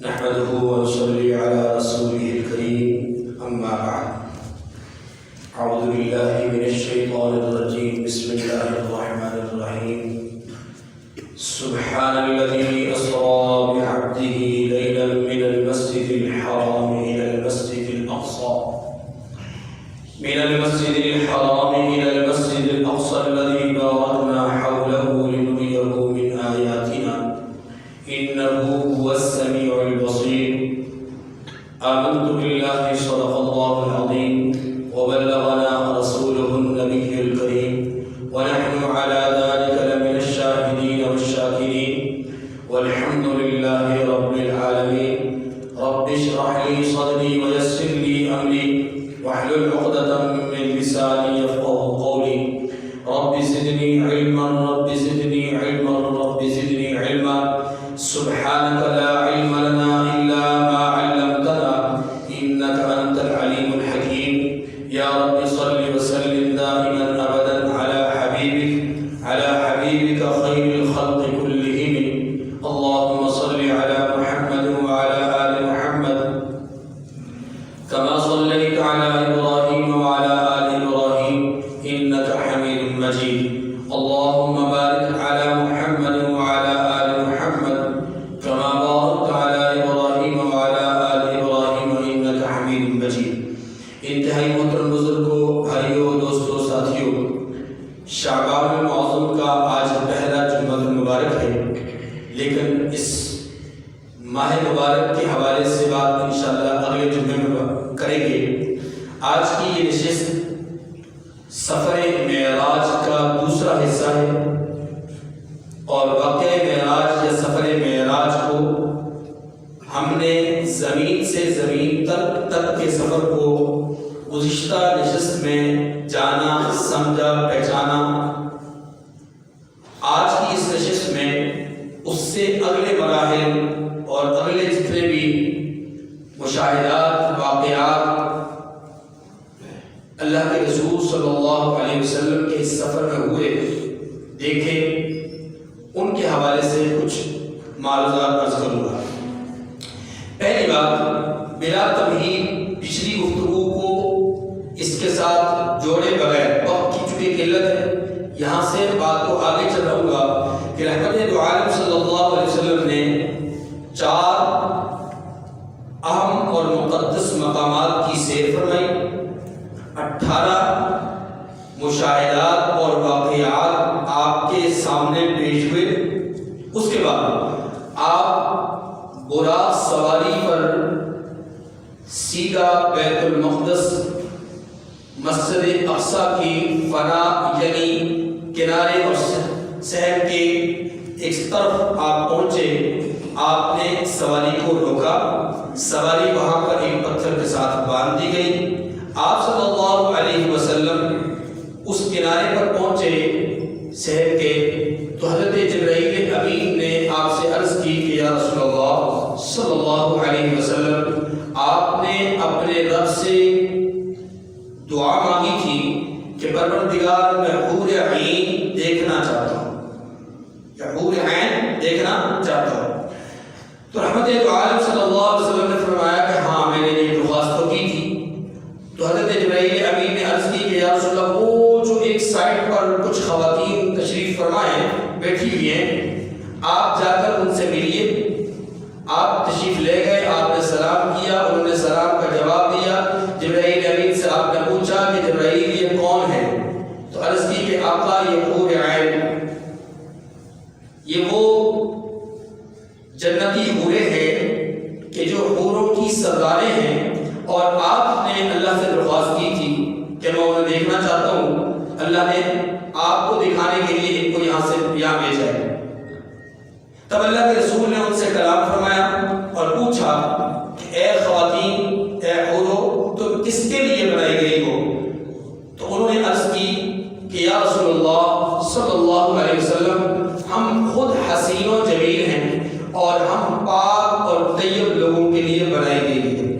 نحمده ونصلي على رسوله الكريم أما بعد أعوذ بالله من الشيطان الرجيم بسم الله الرحمن الرحيم سبحان الذي أسرى بعبده ليلا من المسجد الحرام إلى المسجد الأقصى الذي باركنا حوله لنريه من آياتنا إنه هو السميع البصير آمنت بالله صدق الله العظيم وبلغنا رسوله النبي الكريم ونحن على ذلك لمن الشاهدين والشاكرين والحمد لله رب العالمين رب اشرح لي صدري ويسر لي أمري واحلل عقدة من لساني يفقهوا قولي رب زدني علما رب زدني علما رب زدني علما سبحانك لا علم لنا إلا ما علمتنا إنك أنت العليم الحكيم يا رب صل وسلم دائما أبدا على حبيبك خير الخلق كلهم اللهم صل على محمد وعلى آل محمد كما صليت على إبراهيم وعلى آل إبراهيم إنك حميد مجيد اللهم بارك على محمد وعلى آل محمد كما باركت على إبراهيم وعلى آل إبراهيم إنك حميد مجيد انتہائی محترم بزرگوں، بھائیوں، دوستوں، ساتھیوں، شعبان المعظم کا آج پہلا جمعہ مبارک ہے، لیکن اس ماہ مبارک کے حوالے سے بات انشاءاللہ اگلے جمعے میں کریں گے۔ آج کی یہ نشست سفر معراج کا دوسرا حصہ ہے، اور واقعہ معراج یا سفر معراج کو ہم نے زمین سے زمین تک کے سفر کو گزشتہ نشست میں جانا، سمجھا، پہچانا۔ آج کی اس نشست میں اس سے اگلے مراحل اور اگلے جتنے بھی مشاہدات، واقعات اللہ کے رسول صلی اللہ علیہ وسلم کے اس سفر میں ہوئے، دیکھے، ان کے حوالے سے کچھ معلومات عرض کروں گا۔ پہلی بات، بلا تمہید پچھلی گفتگو کو اس کے ساتھ جوڑے بغیر، وقت کی چونکہ قلت ہے، یہاں سے بات کو آگے چل رہوں گا کہ رحمت دو عالم صلی اللہ علیہ وسلم نے 4 اہم اور مقدس مقامات کی سیر فرمائی، 18 مشاہدات اور واقعات آپ کے سامنے پیش ہوئے۔ اس کے بعد آپ براق سواری پر سیدھا بیت المقدس، مسجد اقصی کی فنا یعنی کنارے اور صحن کے ایک طرف آپ پہنچے۔ آپ نے سواری کو روکا، سواری وہاں پر ایک پتھر کے ساتھ باندھ دی گئی۔ آپ صلی اللہ علیہ وسلم اس کنارے پر پہنچے صحن کے، تو حضرت جبرائیل امین نے آپ سے عرض کی کہ یا رسول اللہ صلی اللہ علیہ وسلم، آپ نے اپنے رب سے دعا مانگی تھی کہ پروردگار میں حور عین دیکھنا چاہتا ہوں، یا حور عین دیکھنا چاہتا ہوں۔ تو رحمت دو عالم صلی اللہ علیہ وسلم نے فرمایا کہ ہاں، میں نے یہ درخواست تو کی تھی۔ تو حضرت جبرائیل امین نے عرض کی کہ یا رسول اللہ، وہ جو ایک سائٹ پر کچھ خواتین تشریف فرمائے بیٹھی ہوئی ہیں، آپ جا کر ان سے ملیے۔ آپ تشریف لے گئے، آپ نے سلام کیا، انہوں نے سلام کا جواب دیا۔ جبرائیل امین سے آپ نے پوچھا کہ جبرائیل یہ کون ہے؟ تو عرض کی کہ آقا یہ حور عین، یہ وہ جنتی حوریں ہیں کہ جو حوروں کی سرداریں ہیں، اور آپ نے اللہ سے درخواست کی تھی کہ میں انہیں دیکھنا چاہتا ہوں، اللہ نے آپ کو دکھانے کے لیے ان کو یہاں سے یہاں بھیجا ہے۔ تب اللہ کے رسول نے ان سے کلام فرمایا اور پوچھا کہ اے خواتین، اے حورو، تم کس کے لیے بنائی گئی ہو؟ تو انہوں نے عرض کی کہ یا رسول اللہ صلی اللہ علیہ وسلم، ہم خود حسین و جمیل ہیں، اور ہم پاک اور طیب لوگوں کے لیے بنائی گئی ہیں،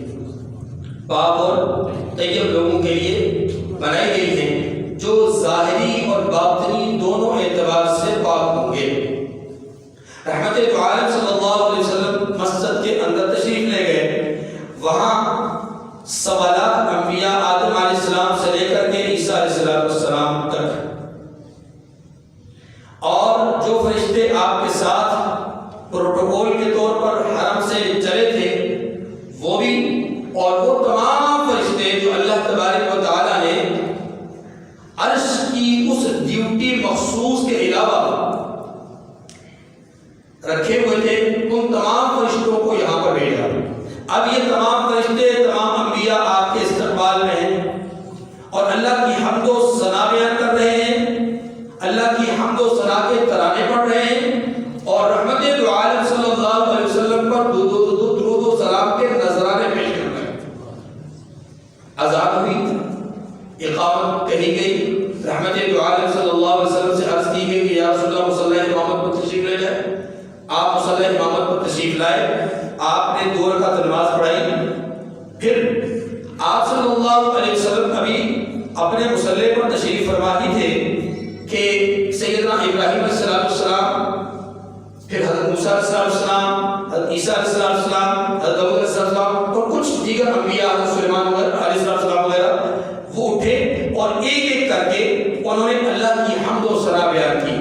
پاک اور طیب لوگوں کے لیے بنائی گئی ہیں، جو ظاہری اور باطنی دونوں اعتبار سے پاک ہوں گے۔ رحمت دو عالم صلی اللہ علیہ وسلم مسجد کے اندر پروٹوکول کے طور پر حرم سے چلے تھے وہ بھی، اور وہ تمام فرشتے جو اللہ تبارک و تعالیٰ نے عرش کی اس ڈیوٹی مخصوص کے علاوہ رکھے ہوئے تھے، ان تمام فرشتوں کو یہاں پر بھیجا۔ اب یہ تمام فرشتے، تمام انبیاء آپ کے استقبال میں ہیں اور اللہ کی حمد و ثنا بیان کر رہے ہیں، اللہ کی حمد و ثنا کے ترانے پڑھ رہے ہیں اور رحمت دو عالم صلی اللہ علیہ وسلم پر درود و سلام کے نذرانے پیش کر رہے ہیں۔ اذان ہوئی، اقامت کہی گئی، رحمت دو عالم صلی اللہ علیہ وسلم سے عرض کی گئی کہ یا رسول اللہ مصلی امامت پر تشریف لے جائے۔ آپ مصلی امامت پر تشریف لائے، آپ نے 2 رکعت نماز پڑھائی، پھر آپ صلی اللہ علیہ وسلم ابھی اپنے مصلی پر تشریف فرما ہی تھے کہ سیدنا ابراہیم علیہ السلام، پھر حضرت موسیٰ علیہ السلام، حضرت عیسیٰ علیہ السلام، حضرت داؤد علیہ السلام اور کچھ دیگر انبیاء، حضرت سلیمان علیہ السلام وغیرہ، وہ اٹھے اور ایک ایک کر کے انہوں نے اللہ کی حمد و ثنا بیان کی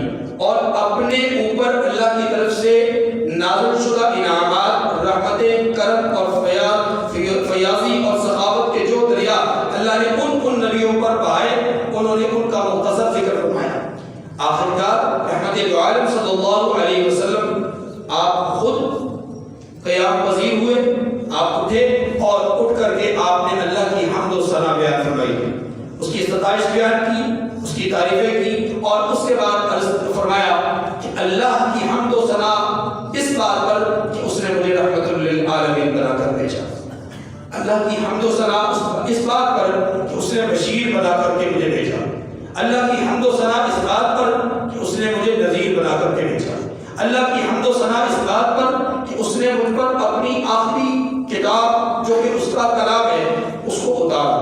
اور اپنے اوپر اللہ کی طرف سے نازل شدہ انعامات، رحمت، کرم اور فیاضی اور سخاوت کے جو دریا اللہ نے ان نبیوں پر بہائے، انہوں نے ان کا مختصر ذکر فرمایا۔ آخرکار رحمت دو عالم صلی اللہ علیہ وسلم آپ خود قیام پذیر ہوئے، آپ اٹھے اور اٹھ کر کے آپ نے اللہ کی حمد و ثنا بیان فرمائی، اس کی ستائش بیان کی، اس کی تعریفیں کی اور اس کے بعد فرمایا کہ اللہ کی حمد و ثنا اس بات پر کہ اس نے مجھے رحمت للعالمین بنا کر بھیجا، اللہ کی حمد و ثنا اس بات پر کہ اس نے بشیر بنا کر کے مجھے بھیجا، اللہ کی حمد و ثنا اس بات پر کہ اس نے مجھے نذیر بنا کر کے بھیجا، اللہ کی حمد و ثنا اس بات پر کہ اس نے مجھ پر اپنی آخری کتاب جو کہ اس کا کلام ہے اس کو اتارا،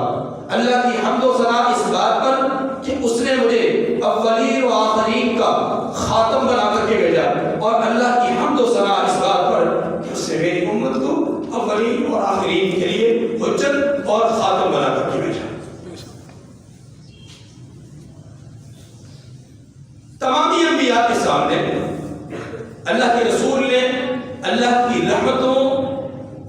اللہ کی حمد و ثنا اس بات پر کہ اس نے مجھے اولین و آخرین کا خاتم بنا کر کے بھیجا، اور اللہ کی حمد و ثنا اس بات پر کہ اس نے میری امت کو اولین اور آخرین کے لیے حجت اور خاتم بنا کر کے بھیجا۔ تمامی انبیاء کے سامنے اللہ کے رسول نے اللہ کی رحمتوں،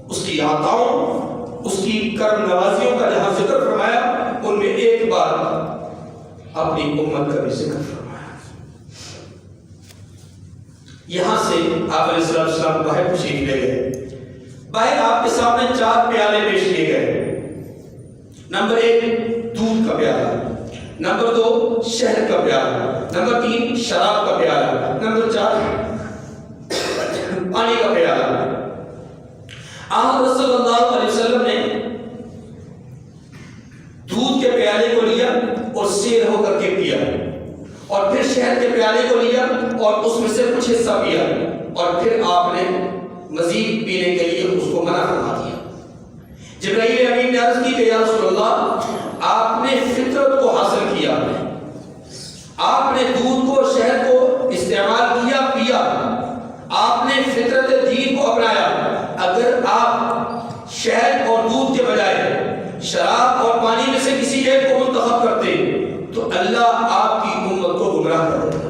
اس کی عطاؤں، اس کی کرم نوازیوں کا جہاں ذکر فرمایا، ان میں ایک بار اپنی امت کا بھی ذکر فرمایا۔ یہاں سے آپ علیہ السلام باہر تشریف لے گئے، باہر آپ کے سامنے 4 پیالے پیش کیے گئے۔ نمبر 1 دودھ کا پیالہ، نمبر 2 شہد کا پیالہ، نمبر 3 شراب کا پیالہ، نمبر 4 پانی کا پیالہ۔ آپ صلی اللہ علیہ وسلم نے دودھ کے پیالے کو لیا اور سیر ہو کر کے پیا، اور پھر شہد کے پیالے کو لیا اور اس میں سے کچھ حصہ پیا، اور پھر آپ نے مزید پینے کے لیے اس کو منع فرما دیا۔ جبرائیل امین نے عرض کی کہ یا رسول اللہ، آپ نے فطرت کو حاصل کیا، آپ نے دودھ کو شہد کو استعمال کیا، پیا، آپ نے فطرت دین کو اپنایا۔ اگر آپ شہد اور دودھ کے بجائے شراب اور پانی میں سے کسی ایک کو منتخب کرتے تو اللہ آپ کی امت کو گمراہ کر دیتا۔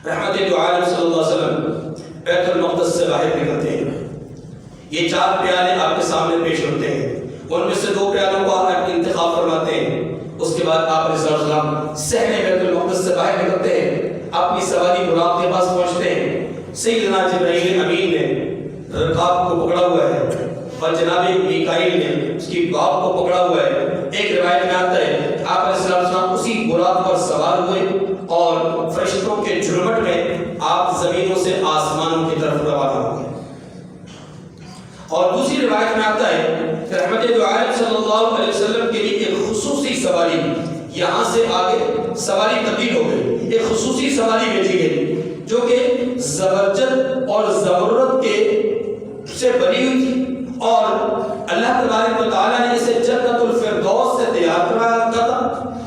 رحمت دو عالم صلی اللہ علیہ وسلم بیت المقدس سے باہر نکلتے ہیں، یہ 4 پیالے آپ کے سامنے پیش ہوتے ہیں، ان میں سے 2 پیالوں کو آپ انتخاب فرماتے ہیں۔ اس کے بعد آپ علیہ السلام صحن بیت المقدس سے باہر نکلتے ہیں، اپنی سواری براق کے پاس پہنچتے ہیں۔ سیدنا جبرائیل امین نے رکاب کو پکڑا ہوا ہے اور جناب میکائیل نے اس کی باپ کو پکڑا ہوا ہے۔ ایک روایت میں آتا ہے آپ علیہ السلام اسی براق پر سوار ہوئے اور فرشتوں کے جھرمٹ میں آپ زمینوں سے آسمانوں کی طرف روانہ ہو گئے۔ اور دوسری روایت میں آتا ہے کہ رحمت دو عالم صلی اللہ علیہ وسلم کے لیے ایک خصوصی سواری، یہاں سے آگے سواری تبدیل ہو گئی، ایک خصوصی سواری بھیجی گئی جو کہ زبرجد اور زمرد کے سے بنی ہوئی تھی، اور اللہ تبارک و تعالیٰ نے اسے جنت الفردوس سے تیار کرایا تھا۔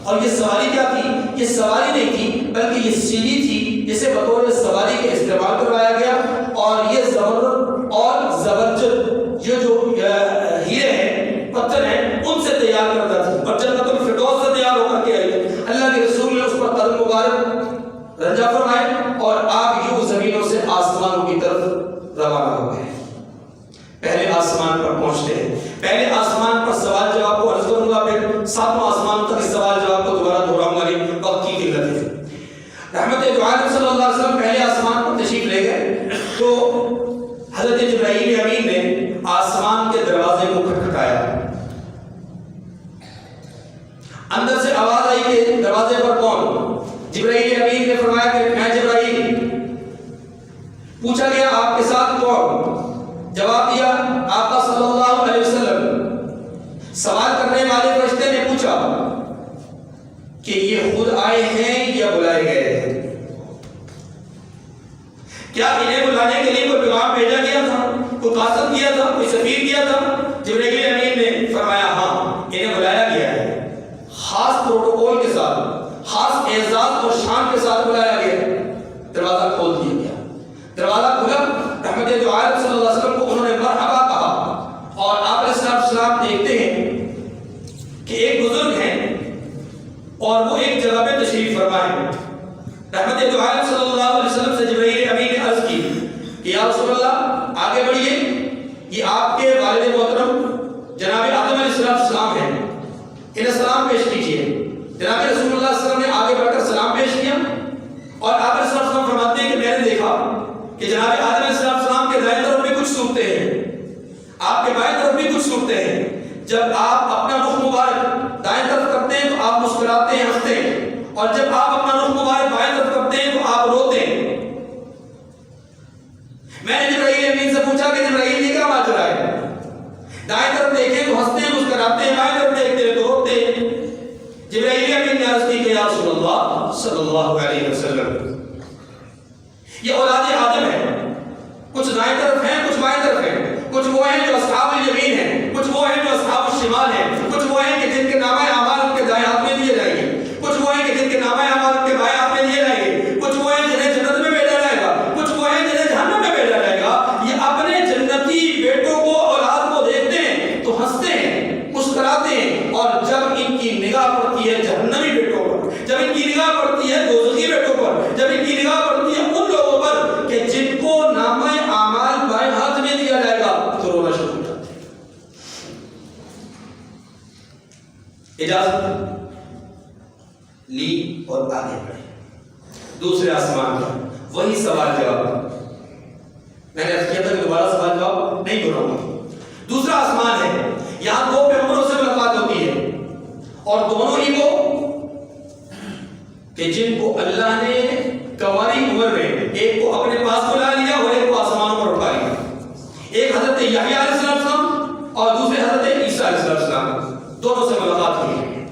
اور یہ سواری کیا تھی؟ یہ سواری نہیں تھی بلکہ یہ سیڑھی تھی جسے بطور سواری کے استعمال کروایا گیا، اور یہ زمرد اور زبرجد یہ جو ہیرے ہیں، پتھر ہیں، ان سے تیار کرتا تھا اور جنت الفردوس سے تیار ہو کر کے آئی۔ اللہ کے رسول نے اس پر قدم مبارک رجا فرمائے اور آپ یوں زمینوں سے آسمانوں کی طرف روانہ ہو گئے. پہلے آسمان پر پہنچتے ہیں. پہلے آسمان پر سوال جواب کو عرض کروں گا, پھر ساتواں آسمان تک اس سوال جواب کو دوبارہ دہراؤں گا, لیکن وقت کی قلت ہے. رحمت دو عالم صلی اللہ علیہ وسلم پہلے آسمان پر تشریف لے گئے تو حضرت جبرائیل امین نے آسمان کے دروازے کو کھٹکھٹایا. اندر سے آواز آئی کہ دروازے پر کون؟ جبرائیل امین نے فرمایا کہ میں جبرائیل. پوچھا گیا آپ کے ساتھ کون؟ جواب دیا آقا صلی اللہ علیہ وسلم. سوال کرنے والے فرشتے نے پوچھا کہ یہ خود آئے ہیں یا بلائے گئے ہیں؟ کیا انہیں بلانے کے لیے کوئی پیغام بھیجا گیا تھا, کوئی قاصد کیا تھا, کوئی سفیر کیا تھا؟ جبرائیل امین نے فرمایا ہاں انہیں بلایا گیا ہے, خاص پروٹوکول کے ساتھ, خاص اعزاز اور شان کے ساتھ بلایا گیا. دروازہ کھول دیا گیا. دروازہ کھلا. رحمت دو عالم صلی اللہ علیہ وسلم کو انہوں نے مرحبا کہا اور آپ علیہ السلام دیکھتے ہیں کہ ایک بزرگ ہیں اور وہ ایک جگہ پہ تشریف فرما ہے. رحمت دو عالم صلی اللہ علیہ وسلم سے جبرائیل امین نے عرض کی کہ یا رسول اللہ آگے بڑھیے, یہ آپ کے والد محترم جناب آدم علیہ السلام ہیں, انہیں سلام پیش کیجیے. جناب رسول اللہ صلی اللہ علیہ وسلم نے آگے بڑھ کر سلام پیش کیا اور آپ علیہ السلام فرماتے ہیں کہ میں نے دیکھا کہ جناب آدم علیہ السلام کے دائیں طرف بھی کچھ صورتیں ہیں, آپ کے بائیں طرف بھی کچھ صورتیں ہیں. جب آپ اپنا رخ مبارک دائیں طرف کرتے ہیں تو آپ مسکراتے ہیں, ہنستے ہیں, اور جب آپ اپنا رخ مبارک بائیں طرف کرتے ہیں تو آپ روتے ہیں. میں نے جبرائیل امین سے پوچھا کہ جبرائیل یہ کیا ماجرا ہے؟ دائیں طرف دیکھیں تو ہنستے ہیں مسکراتے ہیں, بائیں طرف دیکھتے ہیں تو روتے ہیں. جبرائیل امین نے عرض کی کہ یا رسول اللہ صلی اللہ علیہ وسلم یہ اولاد آدم ہے, کچھ دائیں طرف ہیں کچھ بائیں طرف ہیں, کچھ وہ ہیں جو اصحاب الیمین ہیں, کچھ وہ ہیں جو اصحاب الشمال ہیں, کچھ وہ ہیں کہ جن کے نامہ اعمال ان کے دائیں ہاتھ میں دیے جائیں گے, کچھ وہ ہیں کہ جن کے نامہ اعمال ان کے بائیں ہاتھ میں دیے جائیں گے, کچھ وہ ہیں جنہیں جنت میں بھیجا جائے گا, کچھ وہ ہیں جنہیں جہنم میں بھیجا جائے گا. یہ اپنے جنتی بیٹوں کو اولاد کو دیکھتے ہیں تو ہنستے ہیں مسکراتے ہیں, اور جب ان کی نگاہ پڑتی ہے جہنمی بیٹوں پر, جب ان کی نگاہ پڑتی ہے دوزخی بیٹوں پر, جب ان کی نگاہ پڑتی ہے ان لوگوں پر کہ جن کو نامہ اعمال بائیں ہاتھ میں دیا جائے گا, تو رونا شروع ہو جاتے ہیں. اجازت لی اور آگے بڑھے. دوسرے آسمان پر وہی سوال جواب. میں نے کیا تھا کہ دوبارہ سوال جواب نہیں دہراؤں گا. دوسرا آسمان ہے, یہاں دو پیغمبروں سے ملاقات ہوتی ہے اور دونوں ہی وہ کہ جن کو اللہ نے کنواری عمر میں ایک کو اپنے پاس بلا لیا اور ایک کو آسمانوں پر اٹھا لیا. ایک حضرت یحییٰ علیہ السلام اور دوسرے حضرت عیسیٰ علیہ السلام, دونوں سے ملاقات ہوئی.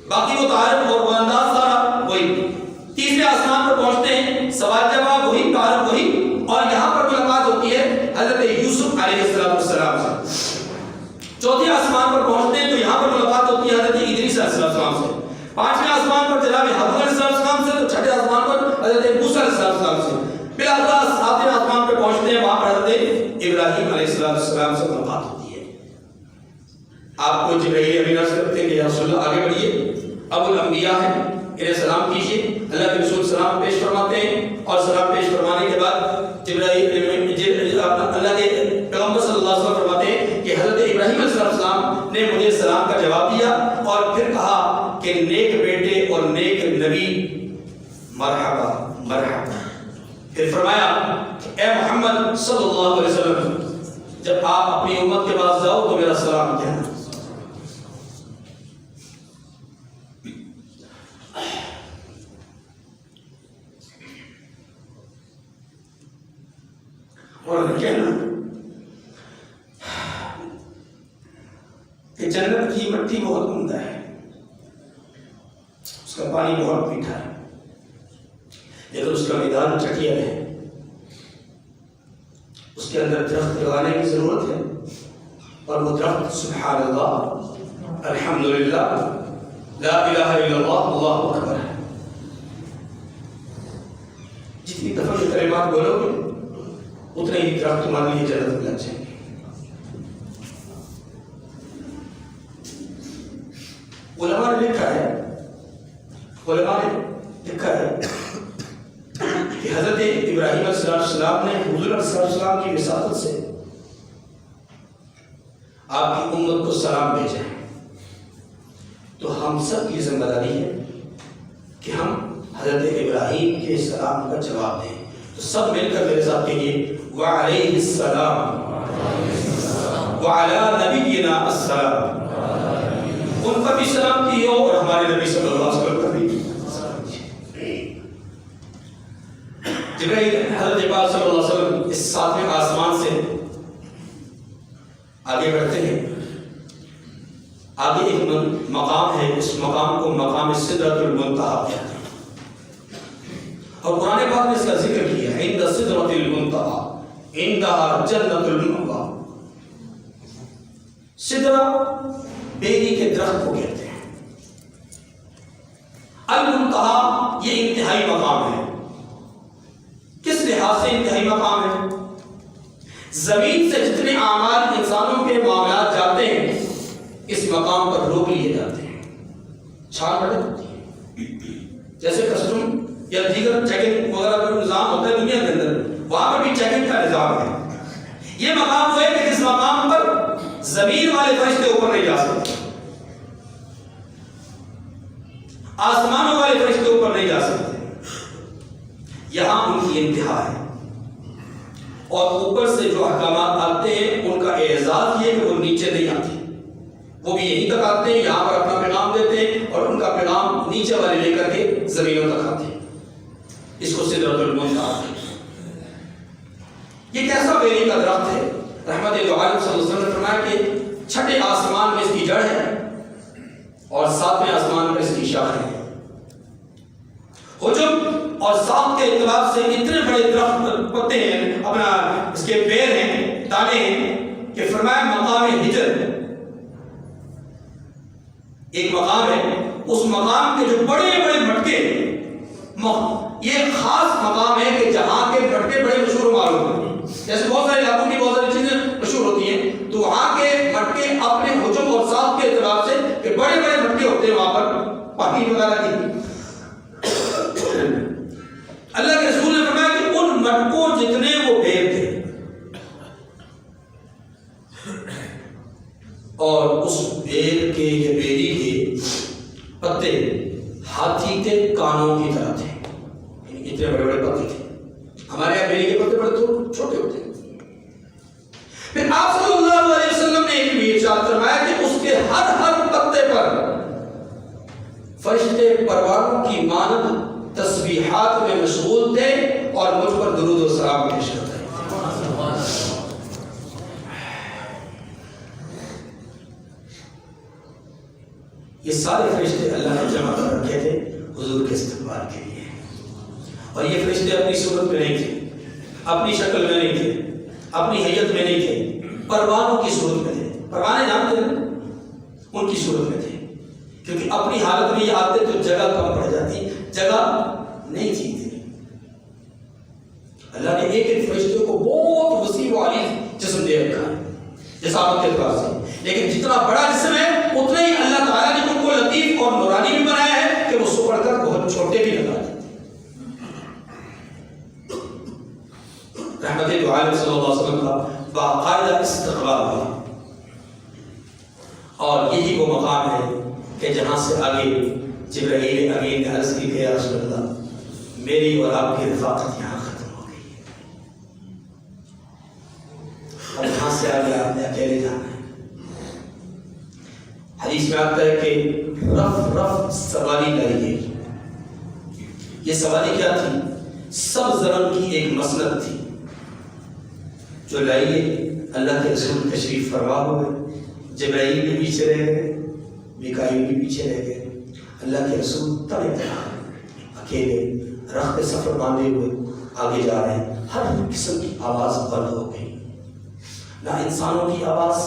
باقی وہ تعارف اور وہ انداز سارا وہی. تیسرے آسمان پر پہنچتے ہیں, سوال جواب وہی, تعارف وہی, اور یہاں پر ملاقات ہوتی ہے حضرت یوسف علیہ السلام سے. چوتھے آسمان پر پہنچتے ہیں تو یہاں پر ملاقات ہوتی ہے حضرت ادریس علیہ السلام سے. پانچویں آسمان پر جناب ہارون علیہ السلام سے, تو چھٹے آسمان پر حضرت موسیٰ علیہ السلام سے. بالآخر ساتویں آسمان پر پہنچتے ہیں, وہاں پر حضرت ابراہیم علیہ السلام سے ملاقات ہوتی ہے. آپ کو جبرائیل امین عرض کرتے ہیں کہ یا رسول اللہ آگے بڑھیے, ابو الانبیاء ہیں, انہیں سلام کیجیے. اللہ کے رسول سلام پیش فرماتے ہیں اور سلام پیش فرمانے کے بعد جبرائیل اللہ کے پیغمبر صلی اللہ علیہ وسلم فرماتے ہیں کہ حضرت ابراہیم علیہ السلام نے مجھے سلام کا جواب دیا اور پھر کہا کہ نیک بیٹے اور نیک نبی مرحبا مرحبا. پھر فرمایا کہ اے محمد صلی اللہ علیہ وسلم جب آپ اپنی امت کے پاس جاؤ تو میرا سلام کہنا. اور کہنا کہ جنت کی مٹی بہت عمدہ ہے, اس کا پانی بہت میٹھا ہے, لیکن اس کا میدان چٹیا ہے. اس کے اندر درخت لگانے کی ضرورت ہے, اور وہ درخت سبحان اللہ الحمدللہ لا الہ الا اللہ اللہ اکبر ہے. جتنی دفعہ یہ کلمات بولو گے اتنے ہی درخت تمہارے لیے جنت میں لگ جائیں گے. علماء نے لکھا ہے حضرت ابراہیم علیہ السلام نے حضور علیہ السلام کی وساطت سے آپ کی امت کو سلام بھیجا ہے، تو ہم سب کی ذمہ داری ہے کہ ہم حضرت ابراہیم کے سلام کا جواب دیں. تو سب مل کر میرے ساتھ کہیے وعلیہ السلام وعلی نبینا السلام. ان پر بھی سلام کیے اور ہمارے نبی صلی اللہ علیہ وسلم پر بھی سلام کیے. جبرائیل حضرت پاک صلی اللہ علیہ وسلم اس ساتویں آسمان سے آگے بڑھتے ہیں. آگے ایک مقام ہے، اس مقام کو مقام سدرۃ المنتہا کہتے ہیں، اور قرآن پاک نے اس کا ذکر کیا ہے عند سدرۃ المنتہا عندہا جنۃ المأویٰ. سدرہ بیری کے درخت کو کہتے ہیں. المنتہا یہ انتہائی مقام ہے. کس لحاظ سے انتہائی مقام ہے؟ زمین سے جتنے اعمال انسانوں کے معاملات جاتے ہیں اس مقام پر روک لیے جاتے ہیں، چھان بڑے ہوتی ہے. جیسے کسٹم یا دیگر چیکنگ وغیرہ کا نظام ہوتا ہے دنیا کے اندر، وہاں پر بھی چیکنگ کا نظام ہے. یہ مقام وہ ہے کہ جس مقام پر زمین والے فرشتے اوپر نہیں جا سکتے، آسمانوں والے فرشتے اوپر نہیں جا سکتے. یہاں ان کی انتہا ہے، اور اوپر سے جو احکامات آتے ہیں ان کا اعزاز یہ کہ وہ نیچے نہیں آتے، وہ بھی یہیں تک آتے ہیں، یہاں پر اپنا پیغام دیتے ہیں اور ان کا پیغام نیچے والے لے کر کے زمینوں تک آتے ہیں. اس کو سدرۃ المنتہا کہتے ہیں. یہ کیسا بیری کا درخت ہے؟ رحمت دو عالم صلی اللہ علیہ وسلم نے فرمایا کہ چھٹے آسمان میں اس کی جڑ ہے اور ساتویں آسمان میں اس کی شاخ ہے. حجب اور ساخت کے اعتبار سے اتنے بڑے درخت پتے ہیں، اپنا اس کے پیر ہیں، دانے ہیں، کہ فرمایا مقام ہجر ایک مقام ہے، اس مقام کے جو بڑے بڑے مٹکے، یہ خاص مقام ہے کہ جہاں کے مٹکے بڑے مشہور معلوم ہیں. جیسے بہت سارے علاقوں کی بہت ساری چیزیں مشہور ہوتی ہیں، تو وہاں کے مٹکے اپنے حجم اور ساخت کے اعتبار سے کہ بڑے بڑے مٹکے ہوتے ہیں وہاں پر پانی وغیرہ کی. اللہ کے رسول نے فرمایا کہ ان مٹکوں جتنے وہ بیر تھے، اور اس بیر کے یا بیری کے پتے ہاتھی کے کانوں کی طرح تھے. اتنے بڑے بڑے پتے تھے. ہمارے یہاں بیری کے پتے بڑے تو چھوٹے ہوتے ہیں. پھر آپ صلی اللہ علیہ وسلم نے ایک بھی ارشاد فرمایا کہ اس کے ہر ہر پتے پر فرشتے پروانوں کی مانند تسبیحات میں مشغول تھے اور مجھ پر درود و سلام پیش کرتے ہیں. یہ سارے فرشتے اللہ نے جمع کر رکھے تھے حضور کے استقبال کے لیے. اور یہ فرشتے اپنی صورت میں نہیں تھے، اپنی شکل میں نہیں تھے، اپنی حیت میں نہیں تھے، پروانوں کی صورت میں تھے. پروانے جانتے ہیں ان کی صورت میں تھے، کیونکہ اپنی حالت میں یہ آتے تو جگہ کم پڑ جاتی، جگہ نہیں تھی. اللہ نے ایک ایک فرشتے کو بہت وسیع و عریض جسم دے رکھا ہے جسامت کے اعتبار سے، لیکن جتنا بڑا جسم ہے اتنا ہی اللہ تعالیٰ نے ان کو لطیف اور نورانی بھی بنایا ہے کہ وہ سپڑ کر بہت چھوٹے بھی لگا دیتے. رحمت دو عالم صلی اللہ علیہ وسلم کا باقاعدہ استقبال ہوا، اور یہی وہ مقام ہے کہ جہاں سے آگے جبرائیل امین نے عرض کی کہ یا رسول اللہ میری اور آپ کی رفاقت یہاں ختم ہو گئی ہے، اب یہاں سے آگے آپ نے اکیلے جانا ہے. حدیث میں آتا ہے کہ رف رف سواری لائی گئی. یہ سواری کیا تھی؟ سبز رنگ کی ایک مسند تھی جو لائی گئی. اللہ کے رسول تشریف فرما ہوئے، جبرائیل بھی پیچھے رہ گئے، میکائیل بھی پیچھے رہ گئے. اللہ کے رسول تڑے اکیلے رخت سفر باندھے ہوئے آگے جا رہے ہیں. ہر قسم کی آواز بند ہو گئی، نہ انسانوں کی آواز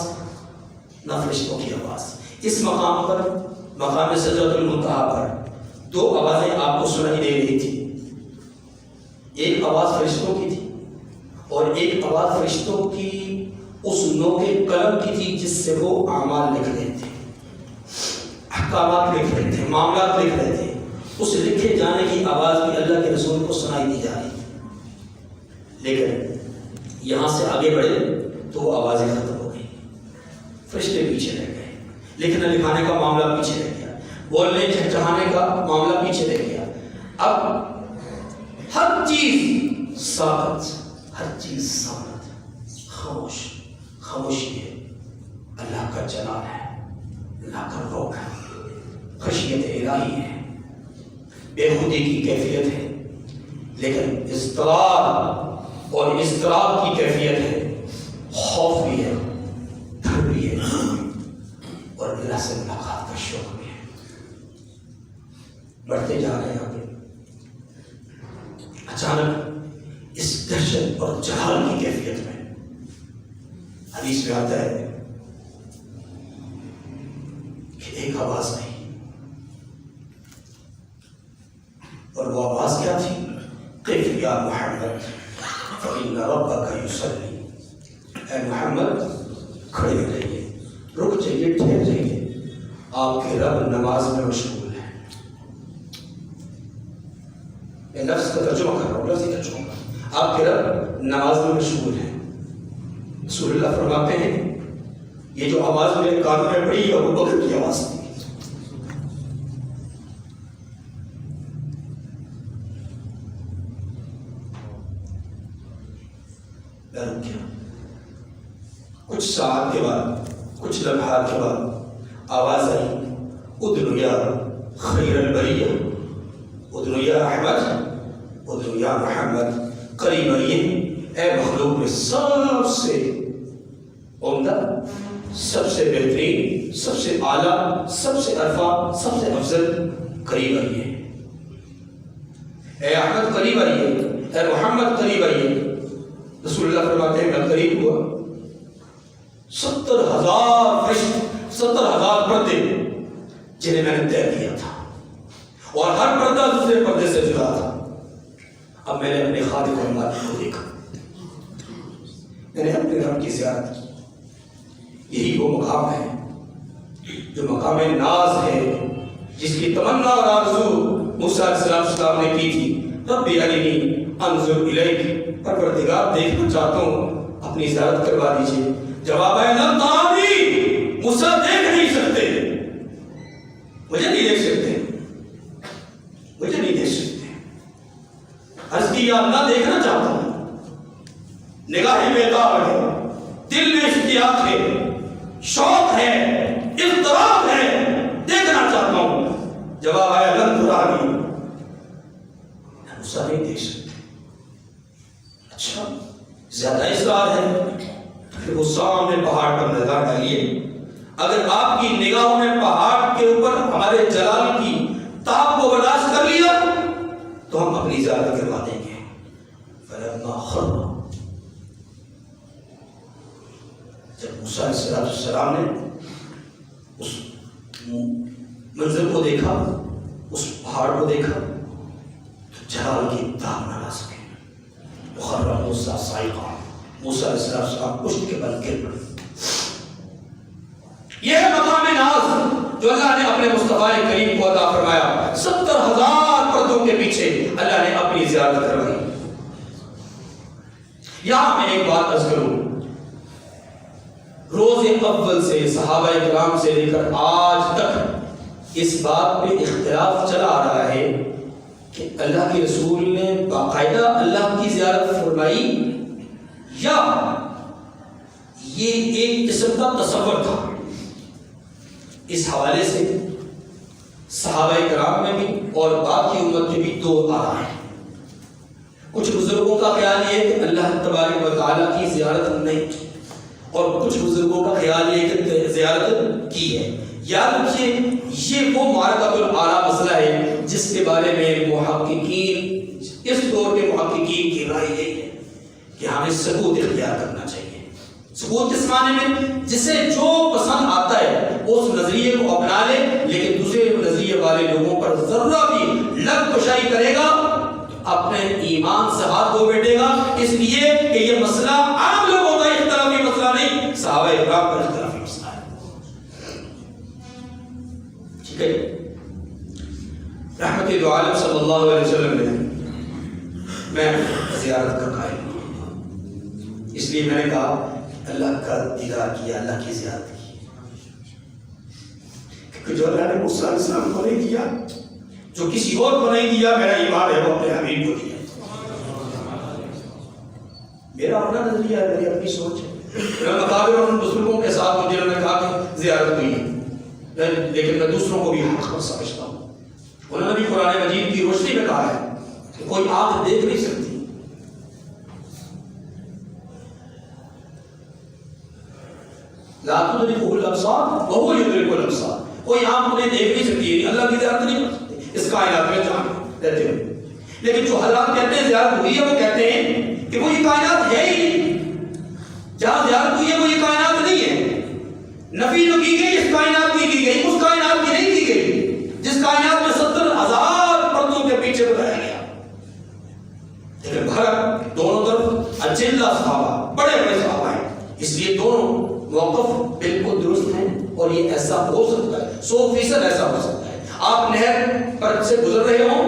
نہ فرشتوں کی آواز. اس مقام پر، مقام سدرۃ المنتہا پر، دو آوازیں آپ کو سنائی دے رہی تھی. ایک آواز فرشتوں کی تھی اور ایک آواز فرشتوں کی اس نو کے قلم کی تھی جس سے وہ اعمال لکھ رہے تھے، احکامات لکھ رہے تھے، معاملات لکھ رہے تھے. اس لکھے جانے کی آواز بھی اللہ کے رسول کو سنائی دی جا رہی تھی. لیکن یہاں سے آگے بڑھے تو وہ آوازیں ختم ہو گئی، فرشتے پیچھے رہ گئے، لکھنے لکھانے کا معاملہ پیچھے رہ گیا، بولنے چہچہانے کا معاملہ پیچھے رہ گیا۔ اب ہر چیز ساکت، ہر چیز ساکت، خاموش، خاموشی ہے۔ اللہ کا جلال ہے، اللہ کا روح ہے، خشیت الہی ہے، بے خودی کی کیفیت ہے، لیکن اضطراب اور اضطراب کی کیفیت ہے، خوف بھی ہے، ڈر بھی ہے، اور اللہ سے ملاقات کا شوق بھی ہے۔ بڑھتے جا رہے ہیں آگے، اچانک اس دہشت اور جلال کی کیفیت میں حدیث میں آتا ہے کہ ایک آواز آئی، اور وہ آواز کیا تھی؟ قف یا محمد فإن ربک یصلی، اے محمد کھڑے ہو جائیے، رک جائیے، ٹھہر جائیے، آپ کے رب نماز میں مشغول ہے۔ میں لفظ کا ترجمہ کر رہا ہوں، لفظی ترجمہ کر رہا ہوں، آپ کے رب نماز میں مشغول ہے۔ رسول اللہ فرماتے ہیں یہ جو آواز میرے کانوں میں پڑی ہے ابو بکر کی آواز تھی۔ میں رک گیا، کچھ ساعت کے بعد، کچھ لمحات کے بعد آواز آئی، ادنو یا خیر البریہ، ادنو یا احمد، ادنو یا محمد، قریب آئیے، اے مخلوق میں سب سے عمدہ، سب سے بہترین، سب سے اعلیٰ، سب سے عرفہ، سب سے افضل، قریب آئیے، اے احمد قریب آئیے، اے محمد قریب آئیے۔ رسول اللہ فرماتے ہیں میں قریب ہوا، 70,000 فرشتے، 70,000 پردے جنہیں میں نے طے کیا تھا، اور ہر پردہ دوسرے پردے سے جدا تھا۔ اب میں نے اپنے خالق اور مالک کو دیکھا، میں نے اپنے رب کی زیارت کی۔ یہی وہ مقام ہے جو مقام ناز ہے، جس کی تمنا اور آرزو موسیٰ علیہ السلام نے کی تھی، رب ارنی انظر الیک، پروردگار دیکھنا چاہتا ہوں، اپنی زیارت کروا دیجیے۔ جواب ہے لن ترانی، موسیٰ دیکھ نہیں سکتے، مجھے نہیں دیکھ سکتے، مجھے نہیں دیکھ سکتے۔ عرض کی یا اللہ دیکھنا چاہتا ہوں، نگاہیں بیدار ہے، دل میں اشتیاق ہے، شوق ہے، اضطراب ہے، دیکھنا چاہتا ہوں۔ جواب ہے لن ترانی، موسیٰ نہیں دیکھ سکتے۔ اچھا زیادہ اصرار ہے کہ وہ سامنے پہاڑ پر نظر ڈالیے، اگر آپ کی نگاہوں نے پہاڑ کے اوپر ہمارے جلال کی تاب کو برداشت کر لیا تو ہم اپنی زیارت کروا دیں گے۔ فلما خر، جب موسیٰ علیہ السلام نے اس منظر کو دیکھا، اس پہاڑ کو دیکھا، تو جلال کی تاب نہ لا سکے۔ خر موسیٰ صاعقہ، موسیٰ علیہ السلام پشت کے بل گر پڑے۔ یہ ہے مقام ناز جو اللہ نے اپنے مصطفیٰ کریم کو عطا فرمایا۔ 70,000 پردوں کے پیچھے اللہ نے اپنی زیارت کروائی۔ یہاں میں ایک بات عرض کروں، روز اول سے صحابہ کرام سے لے کر آج تک اس بات پہ اختلاف چلا آ رہا ہے کہ اللہ کے رسول نے باقاعدہ اللہ کی زیارت فرمائی یا یہ ایک قسم کا تصور تھا۔ اس حوالے سے صحابہ کرام میں بھی اور باقی امت میں بھی دو آرا ہیں۔ کچھ بزرگوں کا خیال یہ ہے کہ اللہ تبارک و تعالیٰ کی زیارت نہیں کی، اور کچھ بزرگوں کا خیال یہ کہ زیارت کی ہے۔ یاد رکھیے یہ وہ معرکۃ الآراء مسئلہ ہے جس کے بارے میں محققین، اس دور کے محققین کی رائے یہی ہے کہ ہمیں ثبوت اختیار کرنا چاہیے۔ ثبوت کس معنی میں؟ جسے جو پسند آتا ہے اس نظریے کو اپنا لے، لیکن دوسرے نظریے والے لوگوں پر ذرہ بھی لگ کشائی کرے گا اپنے ایمان سے ہاتھ دھو بیٹھے گا، اس لیے کہ یہ مسئلہ عام لوگوں کا اختلافی مسئلہ نہیں، صحابہ اکرام کا اختلافی مسئلہ ہے۔ ٹھیک ہے، رحمت دو عالم صلی اللہ علیہ وسلم نے میں زیارت کا قائل ہوں، لیے میں نے کہا اللہ کا دیدار کیا، اللہ کی زیارت کی، کیونکہ جو اللہ نے موسیٰ علیہ السلام کو نہیں دیا، جو کسی اور کو نہیں دیا، میرا ایمان ہے وہ اپنے حبیب کو دیا۔ میرا اپنا نظریہ ہے، میری اپنی سوچ ہے۔ میں مقابر اور ان بزرگوں کے ساتھ ہوں جنہوں نے کہا کہ زیارت ہوئی ہے، لیکن میں دوسروں کو بھی حق سمجھتا ہوں۔ انہوں نے بھی قرآن مجید کی روشنی میں کہا ہے کہ کوئی آنکھ دیکھ نہیں سکتی، لا تدرکہ الابصار وہو یدرک الابصار، کوئی آنکھ انہیں دیکھ نہیں سکتی، یعنی اللہ کی زیارت نہیں کر سکتی اس کائنات میں جہاں رہتے ہوئے۔ لیکن جو حضرات کہتے ہیں زیارت ہوئی ہے، وہ کہتے ہیں کہ وہ یہ کائنات ہے ہی نہیں، جہاں زیارت ہوئی ہے وہ یہ کائنات نہیں ہے۔ نفی جو کی گئی اس کائنات کی گئی، اس کائنات کی نہیں کی گئی جس کائنات میں 70,000 پردوں کے پیچھے بتایا گیا۔ لیکن بھرت دونوں طرف اجلہ صحابہ، بڑے بڑے صحابہ ہیں، اس لیے دونوں موقف بالکل درست ہیں، اور یہ ایسا ہو سکتا ہے، 100% ایسا ہو سکتا ہے۔ آپ نہر پر سے گزر رہے ہوں،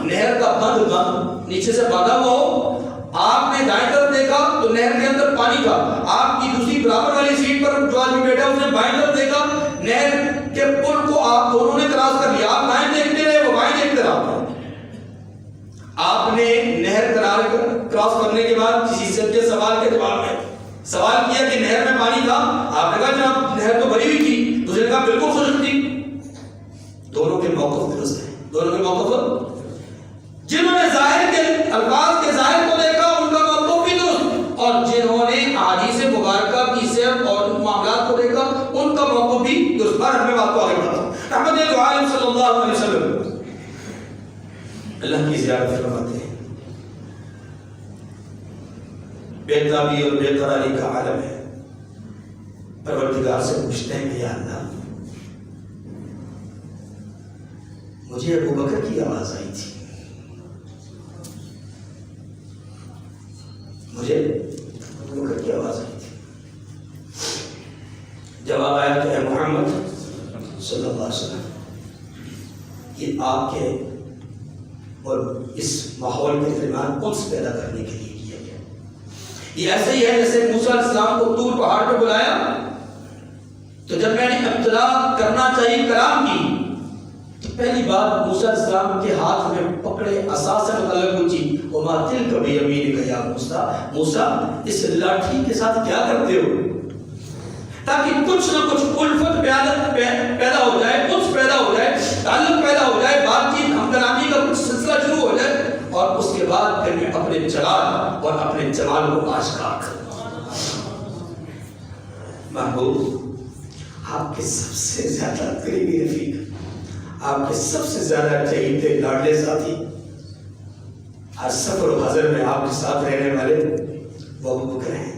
نہر کا بند نیچے سے باندھا ہوا ہو، آپ نے دائیں طرف دیکھا تو نہر کے اندر پانی تھا، آپ کی دوسری برابر والی سیٹ پر جو آدمی بیٹھا اس نے بائیں طرف دیکھا، نہر کے پل کو آپ دونوں نے کراس کر لیا، آپ دائیں دیکھتے رہے، وہ بائیں دیکھتے رہا۔ آپ نے نہر کراس کرنے کے بعد کسی سے کے سوال کے جواب میں سوال کیا کہ نہر میں پانی تھا، آپ نے کہا جناب نہر تو بھری ہوئی تھی، دوسرے نے کہا بالکل خشک تھی۔ دونوں کے موقف درست ہیں، دونوں کے موقف۔ جنہوں نے ظاہر کے الفاظ کے ظاہر کو دیکھا ان کا موقف بھی درست، اور جنہوں نے احادیث مبارکہ کی صحت اور معاملات کو دیکھا ان کا موقف بھی درست۔ پر ہمیں بات کو آگے بڑھاتا ہوں۔ احمد عالم صلی اللہ علیہ وسلم اللہ کی زیارت فرماتے ہیں، بے تابی اور بے قراری کا عالم ہے، پروردگار سے پوچھتے ہیں کہ یا اللہ مجھے ابو بکر کی آواز آئی تھی، مجھے ابو بکر کی آواز آئی تھی، جواب آیا کہ اے محمد صلی اللہ علیہ وسلم یہ آپ کے اور اس ماحول کے درمیان انس پیدا کرنے کے لیے کیا گیا۔ یہ ایسے ہی ہے جیسے موسیٰ علیہ السلام کو طور پہاڑ پہ بلایا تو جب میں نے ابتدا کرنا چاہیے کلام کی تو پہلی بات موسیٰ علیہ السلام کے ہاتھ میں پکڑے عصا سے متعلق پوچھی وما تلک بیمینک یا موسیٰ، موسیٰ اس لاٹھی کے ساتھ کیا کرتے ہو، تاکہ کچھ نہ کچھ الفت پیدا ہو جائے، کچھ پیدا ہو جائے، تعلق پیدا ہو جائے، بات چیت ہم کلامی کا کچھ سلسلہ شروع ہو جائے، اور اس کے بعد پھر میں اپنے جلال اور اپنے جمال کو آشکار کروں۔ محبوب آپ کے سب سے زیادہ قریبی رفیق، آپ کے سب سے زیادہ چہیتے لاڈلے ساتھی، ہر سفر و حضر میں آپ کے ساتھ رہنے والے وہ ابو بکر ہیں،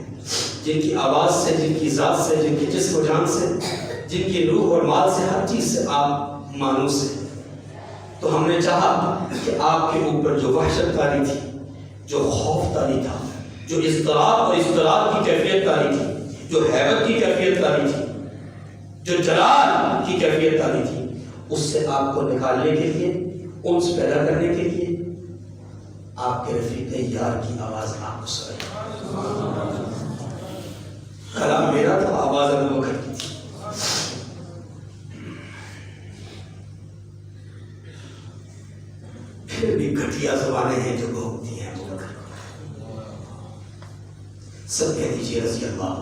جن کی آواز سے، جن کی ذات سے، جن کی جسم و جان سے، جن کی روح اور مال سے، ہر چیز سے آپ مانوس ہیں۔ تو ہم نے چاہا کہ آپ کے اوپر جو وحشت طاری تھی، جو خوف طاری تھا، جو اضطراب اور اضطراب کی کیفیت طاری تھی، جو حیبت کی کیفیت طاری تھی، جو جلال کی کیفیت طاری تھی، اس سے آپ کو نکالنے کے لیے، انس پیدا کرنے کے لیے آپ کے رفیق یار کی آواز آپ کو سنائی۔ کلام میرا تھا، آواز ابو بکر کی تھی۔ پھر بھی گھٹیا زبانیں ہیں جو بھونکتی ہیں ابو بکر، سب کہہ دیجیے رضی اللہ۔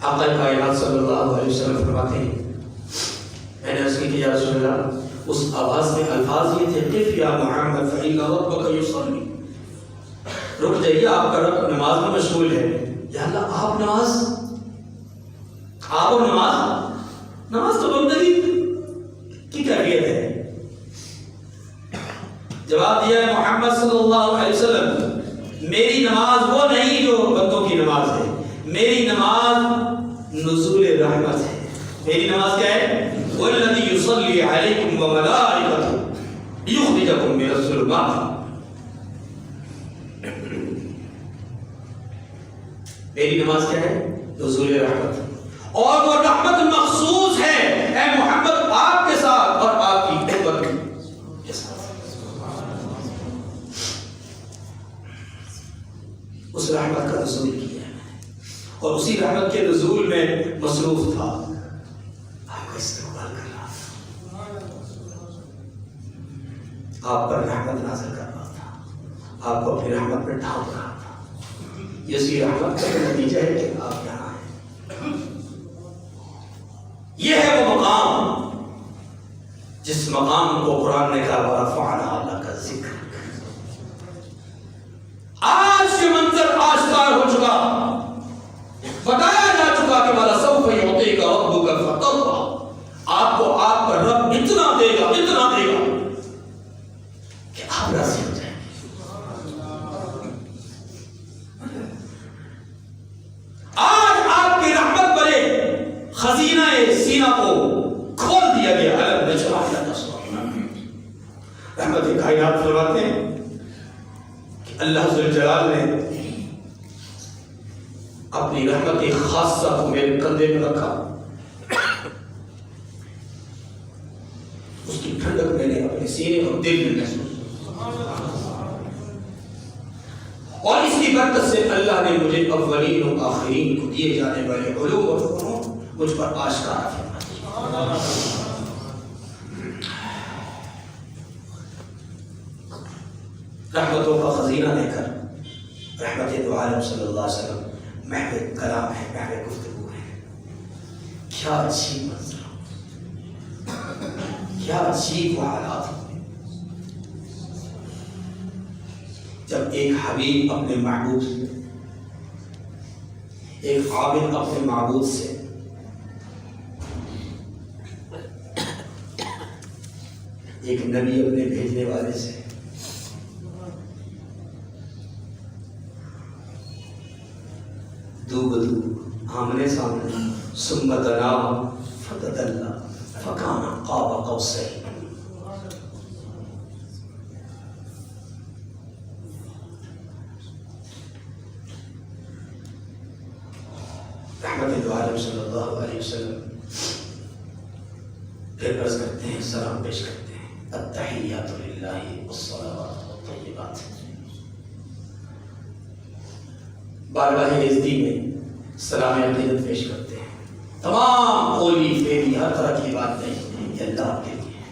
آقا کائنات صلی اللہ علیہ وسلم فرماتے ہیں، میں نے عرض کی کہ یا رسول اللہ، اس آواز میں الفاظ یہ تھے قف یا محمد فإن ربک یصلی، رک جائیے آپ کا رب نماز میں مشغول ہے۔ یا اللہ آپ نماز، آپ اور نماز تو بندگی کی کیفیت ہے۔ جواب دیا ہے محمد صلی اللہ علیہ وسلم، میری نماز وہ نہیں جو بندوں کی نماز ہے، میری نماز نزول رحمت ہے۔ میری نماز کیا ہے؟ والذی یصلی علیکم وملائکتہ لیخرجکم من الظلمات۔ میری نماز کیا ہے؟ نزول رحمت، اور وہ رحمت مخصوص ہے اے محمد آپ کے ساتھ اور آپ کی امت اسی رحمت کے نزول میں مصروف تھا، آپ کا استقبال کر رہا تھا، آپ پر رحمت نازل کر رہا تھا، آپ کو اپنی رحمت میں ڈھانپ رہا تھا۔ اسی رحمت کا نتیجہ ہے کہ آپ یہاں ہیں۔ یہ ہے وہ مقام جس مقام کو قرآن نے کہا ورفعنا، اللہ کا ذکر۔ آج یہ منظر آشکار ہو چکا، بتایا جا چکا کہ والا سوف یعطیک ربک فترضی، آپ کو آپ کا رب اتنا دے گا کہ آپ راضی ہو جائیں گے۔ آج آپ کی رحمت بڑے خزینہ سینہ کو کھول دیا گیا ہے۔ رحمت کائنات فرماتے ہیں کہ اللہ ذوالجلال نے اپنی رحمت خاصہ کو میرے کندھے میں رکھا، اس کی ٹھنڈک میں نے اپنے سینے اور دل میں محسوس، اور اس کی برکت سے اللہ نے مجھے اولین و آخرین کو دیے جانے والے علوم اور فنون مجھ پر آشکار فرما دیا۔ رحمتوں کا خزینہ لے کر رحمت دو عالم صلی اللہ علیہ وسلم محو کلام ہے، محو گفتگو ہے۔ کیا عجیب منظر، کیا عجیب حالات ہوئے جب ایک حبیب اپنے محبوب سے، ایک عابد اپنے معبود سے، ایک نبی اپنے بھیجنے والے سے دو بدو آمنے سامنے، ثم دنا فتدلی فکان قاب قوسین۔ رحمت دو عالم صلی اللہ علیہ وسلم پھر عرض کرتے ہیں، سلام پیش کرتے ہیں، التحیات للہ والصلوات والطیبات۔ بارگاہ عزتی میں سلام عقیدت پیش کرتے ہیں، تمام قولی فعلی ہر طرح کی بات نہیں، یہ اللہ آپ کے لیے ہے،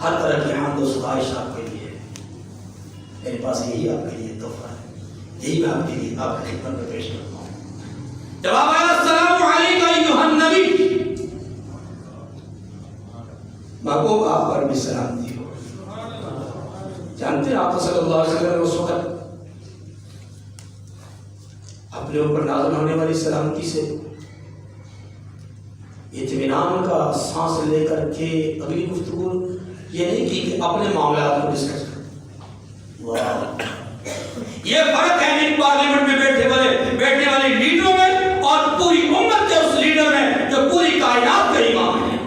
ہر طرح کی حمد و ستائش آپ کے لیے ہے، میرے پاس یہی آپ کے لیے تحفہ ہے، یہی میں آپ کے لیے آپ کی خدمت میں پیش کرتا ہوں۔ جواب آیا السلام علیکم ایھا النبی، محبوب آپ پر بھی سلامتی ہو۔ جانتے ہیں آپ صلی اللہ علیہ وسلم اس وقت اپنے اوپر نازل ہونے والی سلامتی سے اطمینان کا سانس لے کر کے اگلی گفتگو یہ نہیں کی کہ اپنے معاملات کو ڈسکس کریں۔ یہ فرق ہے ان پارلیمنٹ میں بیٹھنے والے لیڈروں میں اور پوری امت کے اس لیڈر میں جو پوری کائنات کا امام ہے۔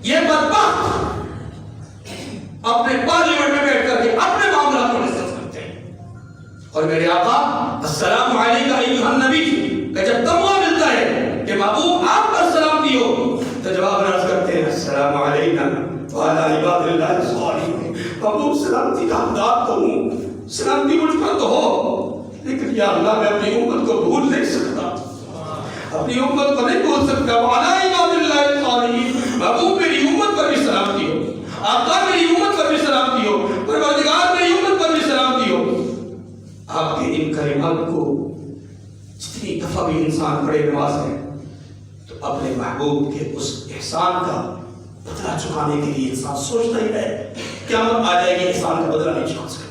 یہ بدبخت اپنے پارلیمنٹ میں بیٹھ کر کے اپنے معاملات کو ڈسکس کرتے ہیں، اور میرے آقا السلام علیکم ایھا النبی کا جب تمغہ ملتا ہے کہ محبوب آپ پر سلامتی ہو تو جواب عرض کرتے ہیں السلام علیکم وعلی عباد اللہ الصالحین۔ محبوب سلامتی کا حقدار تو ہوں، سلامتی مجھ پر تو ہو، لیکن یا اللہ میں اپنی امت کو بھول نہیں سکتا، اپنی امت کو نہیں بھول سکتا۔ وعلی عباد اللہ الصالحین، محبوب میری امت پر بھی سلامتی ہو، آقا میری امت پر بھی سلامتی ہو، پروردگار میری امت پر بھی سلامتی ہو۔ آپ کے ان کلمات کو جتنی دفعہ بھی انسان پڑھے نماز ہے تو اپنے محبوب کے اس احسان کا بدلہ چکانے کے لیے انسان سوچتا ہی ہے، قیامت آ جائے گی احسان کا بدلہ نہیں چکا سکتا۔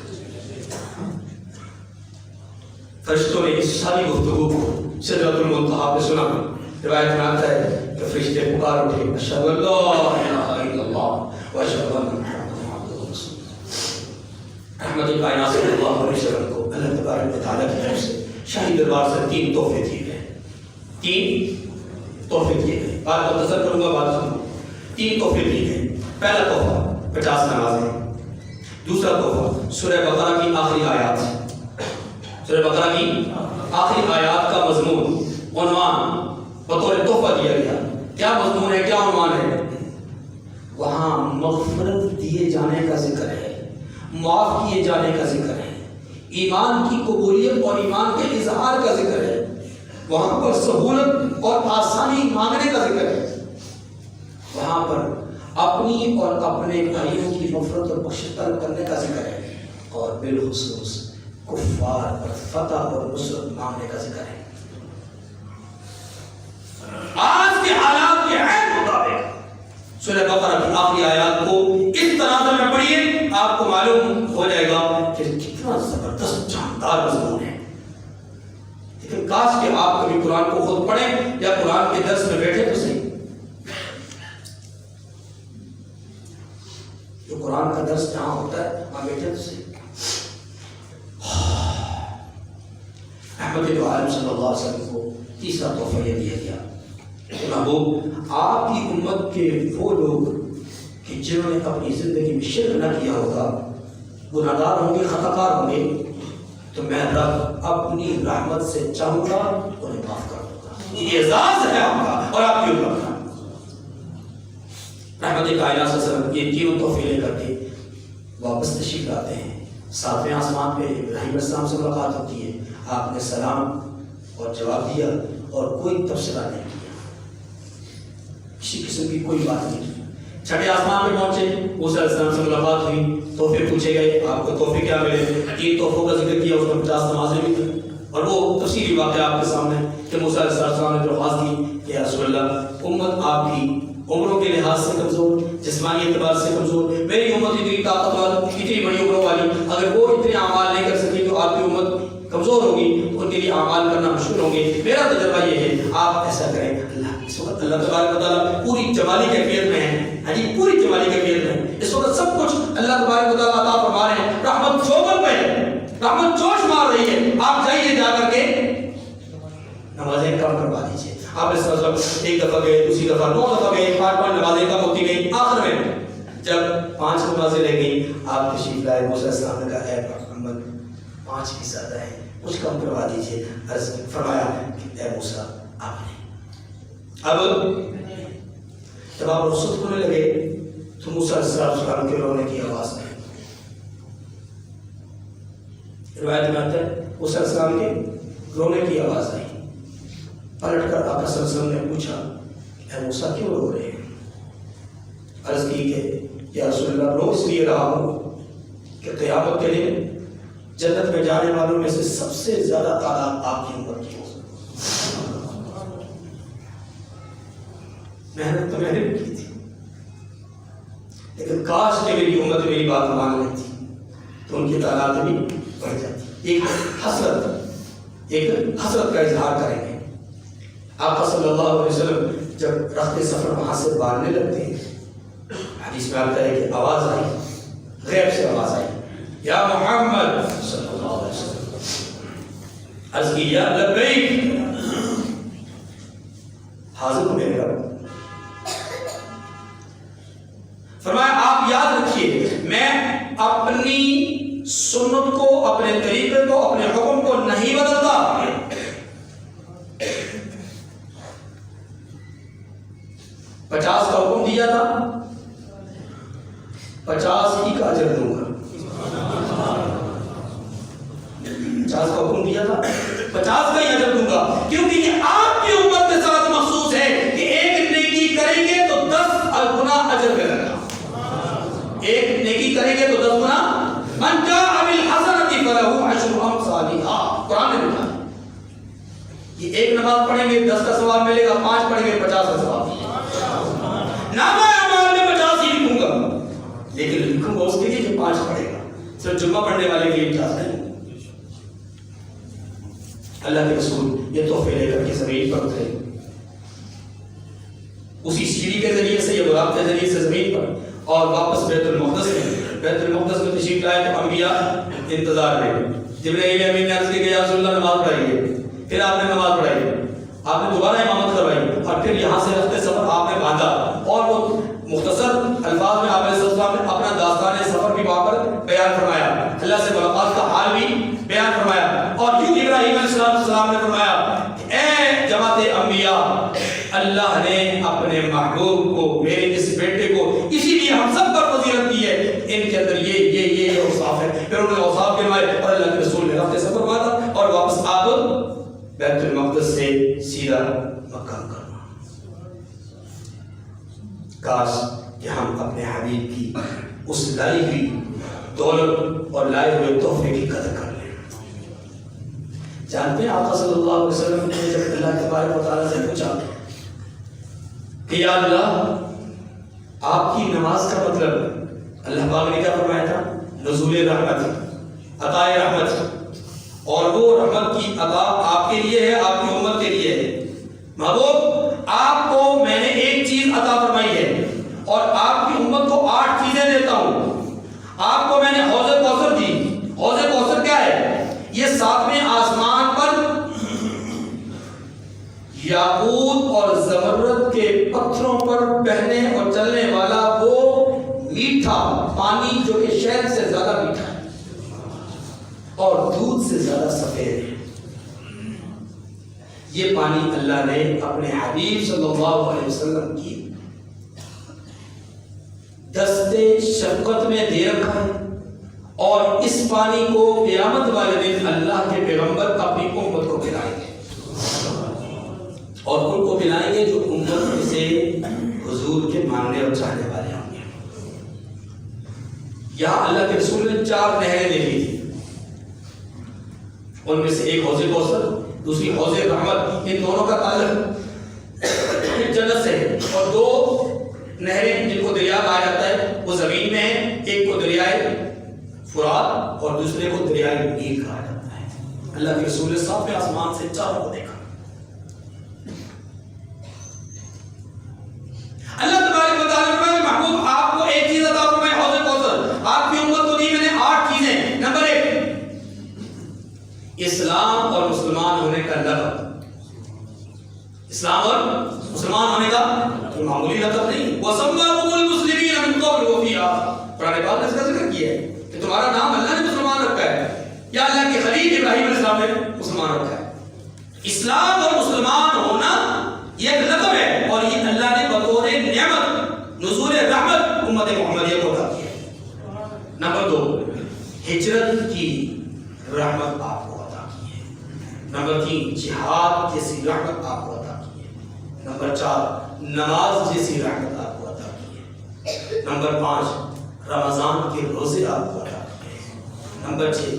فرشتوں نے اس ساری گفتگو کو سدرۃ المنتہا پہ سنا۔ روایت میں آتا ہے کہ فرشتے پکار اٹھے، اشہد ان لا الہ الا اللہ واشہد ان محمدا عبدہ ورسولہ۔ رحمت کائنات صلی اللہ علیہ وسلم کو اللہ تبارک و تعالیٰ کی طرف سے شاہی دربار سے 3 تحفے دیے گئے، 3 تحفے دیے گئے۔ بات مختصر کروں گا، بات سنو۔ 3 تحفے دیے گئے۔ پہلا تحفہ 50 نمازیں، دوسرا تحفہ سورہ بقرہ کی آخری آیات، سورہ بقرہ کی آخری آیات کا مضمون، عنوان بطور تحفہ دیا گیا۔ کیا مضمون ہے، کیا عنوان ہے؟ وہاں مغفرت دیے جانے کا ذکر ہے، معاف کیے جانے کا ذکر ہے، ایمان کی قبولیت اور ایمان کے اظہار کا ذکر ہے۔ وہاں پر سہولت اور آسانی مانگنے کا ذکر ہے، وہاں پر اپنی اور اپنے بھائیوں کی مغفرت اور بخشش طلب کرنے کا ذکر ہے، اور بالخصوص کفار پر فتح اور نصرت مانگنے کا ذکر ہے۔ آج کے حالات کے عین مطابق سورہ بقرہ کی آخری آیات کو اس تناظر میں پڑھیے، آپ کو معلوم ہو جائے گا کہ کتنا زبردست جاندار مضمون ہے۔ لیکن کاش کہ آپ کبھی قرآن کو خود پڑھیں یا قرآن کے درس میں بیٹھے تو صحیح۔ جو قرآن کا درس جہاں ہوتا ہے وہاں بیٹھے تو صحیح۔ احمد عالم صلی اللہ علیہ وسلم کو تیسرا تحفہ یہ دیا گیا، محبوب آپ کی امت کے وہ لوگ کہ جنہوں نے اپنی زندگی میں شرک نہ کیا ہوگا، گناہ گار ہوں گے، خطا کار ہوں گے، تو میں رب اپنی رحمت سے چاہوں گا انہیں معاف کر دوں گا۔ یہ اعزاز ہے آپ کا اور آپ کی امت کا۔ رحمت کائنات صلی اللہ علیہ وسلم یہ تینوں تحفے لے کر کے واپس تشریف لاتے ہیں۔ ساتویں آسمان پہ ابراہیم علیہ السلام سے ملاقات ہوتی ہے، آپ نے سلام اور جواب دیا اور کوئی تبصرہ نہیں کیا، کسی قسم کی کوئی بات نہیں کی۔ چھٹے آسمان پہ پہنچے، موسیٰ علیہ السلام سے ملاقات ہوئی، تحفے پوچھے گئے، آپ کو تحفے کیا ملے؟ 3 تحفوں کا ذکر کیا، اس میں 50 نمازیں بھی تھیں، اور وہ تفصیلی واقعہ آپ کے سامنے کہ موسیٰ علیہ السلام نے درخواست کی کہ یا رسول اللہ، امت آپ کی عمروں کے لحاظ سے کمزور، جسمانی اعتبار سے کمزور، میری امت اتنی طاقتور، اتنی بڑی عمروں والی، اگر وہ اتنے اعمال نہیں کر سکی تو آپ کی امت کمزور ہوگی، ان کے لیے اعمال کرنا مشکل ہوں گے۔ میرا تجربہ یہ ہے آپ ایسا کریں۔ اللہ اس وقت اللہ تبارک و تعالیٰ پوری جمالی کیفیت میں ہے، ہاں جی پوری جمالی کیفیت میں اس وقت سب کچھ اللہ تبارک و تعالیٰ عطا فرما رہے ہیں، رحمت چوبل پہ ہے، رحمت جوش مار رہی ہے۔ آپ جائیے جا کر کے نمازیں کم کروا دیجیے۔ آپ اس طرح ایک دفعہ گئے، دوسری دفعہ 9 دفعہ گئے، 5 نمازیں کم ہوتی گئی، آخر میں جب 5 نمازیں رہ گئی، آپ تشریف لائے، موسیٰ علیہ السلام نے کہا اے محمد 5 بھی زیادہ ہے، کچھ کم کروا دیجیے۔ عرض فرمایا کہ اے موسیٰ آپ نے اب جب آپ رخصت ہونے لگے تو موسیٰ علیہ السلام کے رونے کی آواز آئی۔ روایت میں آتا ہے موسیٰ علیہ السلام کے رونے کی آواز آئی۔ پلٹ کر آقا صلی اللہ علیہ وسلم نے پوچھا اے موسیٰ کیوں رو رہے ہیں؟ عرض کی کہ یا رسول اللہ رو اس لیے رہا ہوں کہ قیامت کے دن جنت میں جانے والوں میں سے سب سے زیادہ تعداد آپ کی امت کی ہو۔ محنت تو میں نے بھی کی تھی، لیکن کاش کہ میری امت میری بات مان لیتی تو ان کی تعداد بھی بڑھ جاتی۔ ایک حسرت کا اظہار کریں گے۔ آقا صلی اللہ علیہ وسلم جب رخت سفر وہاں سے باندھنے لگتے ہیں، حدیث میں آتا ہے کہ آواز آئی، غیب سے آواز آئی، یا محمد صلی اللہ علیہ وسلم۔ عرض کی یا لبیک، حاضر ہوں میرے رب۔ فرمایا آپ یاد رکھیے میں اپنی سنت کو، اپنے طریقے کو، اپنے حکم کو نہیں بدلتا۔ 50 کا حکم دیا تھا، 50 ہی کا اجر دوں گا۔ 50 کا حکم دیا تھا، 50 کا ہی اجر دوں گا، کیونکہ یہ آپ کی امت کے ساتھ مخصوص ہے کہ ایک نیکی کریں گے تو 10 گنا اجر ملے گا۔ ایک نیکی کریں گے تو 10 گنا۔ من جاء بالحسنۃ فلہ عشر امثالھا، قرآن نے لکھا ہے یہ ایک نماز پڑھیں گے 10 کا ثواب ملے گا، 5 پڑھیں گے 50 کا ثواب ملے گا۔ نامہ اعمال میں 50 ہی لکھوں گا، لیکن لکھوں گا اس کے لیے جو 5 پڑھے گا، صرف جمعہ پڑھنے والے کے لیے 50 نہیں۔ اللہ کے رسول یہ تحفے لے کر کے زمین پر اترے، اسی سیڑھی کے ذریعے سے، یہ غلام کے ذریعے سے زمین پر، اور واپس بیت المقدس میں تشریف لائے تو انبیاء انتظار میں۔ جبرائیل امین نے عرض کی کہ یا رسول اللہ نماز پڑھائیے، پھر آپ نے نماز پڑھائی، آپ نے دوبارہ امامت کروائی، اور پھر یہاں سے رخت سفر آپ نے باندھا، اور وہ مختصر الفاظ میں آپ علیہ السلام نے اپنا داستان سفر بھی وہاں پر بیان فرمایا، اللہ سے ملاقات کا حال بھی بیان فرمایا، اور یوں ابراہیم علیہ السلام نے فرمایا اے جماعت انبیاء، اللہ نے اپنے محبوب کو، میرے اس بیٹے کو، اسی لیے ہم سب پر فضیلت دی ہے، ان کے اندر یہ اوصاف ہے۔ پھر انہوں نے اوصاف گنوائے اور اللہ کے رسول نے رفت سفر باندھا اور واپس آپ بیت المقدس سے سیدھا مکہ کرنا. کاش کہ ہم اپنے حبیب کی اس لائی ہوئی دولت اور لائے ہوئے تحفے کی قدر کر لیں. جانتے ہیں آقا صلی اللہ علیہ وسلم نے جب اللہ تبارک و تعالیٰ سے پوچھا کہ یا اللہ آپ کی نماز کا مطلب، اللہ پاک نے کیا فرمایا تھا؟ نزول رحمت، عطا رحمت، اور وہ رحمت کی عطا آپ کے لیے ہے، آپ کی امت کے لیے ہے. محبوب آپ کو میں نے ایک چیز عطا فرمائی ہے اور آپ کی امت کو 8 چیزیں دیتا ہوں. آپ کو میں نے حوض کوثر دی. حوض کوثر کیا ہے؟ یہ 7ویں آسمان پر یاقوت اور زمرد کے پتھروں پر بہنے اور چلنے والا وہ میٹھا پانی جو کہ شہد سے زیادہ میٹھا ہے اور دودھ سے زیادہ سفید ہے. یہ پانی اللہ نے اپنے حبیب صلی اللہ علیہ وسلم کی دستے شفقت میں دے رکھا ہے، اور اس پانی کو قیامت والے دن اللہ کے پیغمبر اپنی امت کو پلائیں گے، اور ان کو پلائیں گے جو امت میں سے حضور کے ماننے اور چاہنے والے ہوں گے. یہاں اللہ کے رسول نے 4 نہریں دیکھی تھی، ان میں سے ایک حوض کوثر، دوسری حوض رحمت. ان دونوں کا تعلق جنت سے ہے، اور 2 نہریں جن کو دریا کہا جاتا ہے وہ زمین میں ہیں. ایک کو دریائے فرات اور دوسرے کو دریائے نیل کہا جاتا ہے. اللہ کے رسول نے 7ویں آسمان سے 4 کو دیکھا. اللہ تبارک و تعالیٰ نے محبوب آپ کو ایک چیز عطا فرمائی، حوض کوثر. آپ کی امت کو دی میں نے 8 چیزیں. نمبر 1 اسلام اور مسلمان ہونے کا لقب. اسلام اور مسلمان ہونے کا معمولی لقب نہیں. وَسَمَّاكُمُ الْمُسْلِمِينَ مِن قَبْلُ وَفِي آخِرِ. قرآن پاک نے اس کا ذکر کیا ہے کہ تمہارا نام اللہ نے مسلمان رکھا ہے، یا اللہ کے خلیل ابراہیم علیہ السلام نے مسلمان رکھا ہے. اسلام اور مسلمان ہونا یہ ایک لقب ہے، اور یہ اللہ نے بطور نعمت نزول رحمت امت محمدیہ کو عطا کیا ہے. نمبر 2 ہجرت کی رحمت آپ کو عطا کی ہے. نمبر 3 جہاد جیسی رحمت آپ کو عطا کی ہے. نمبر 4 نماز جیسی رحمت آپ کو عطا کی ہے. نمبر 5 رمضان کے روزے آپ کو عطا کیے ہیں. نمبر 6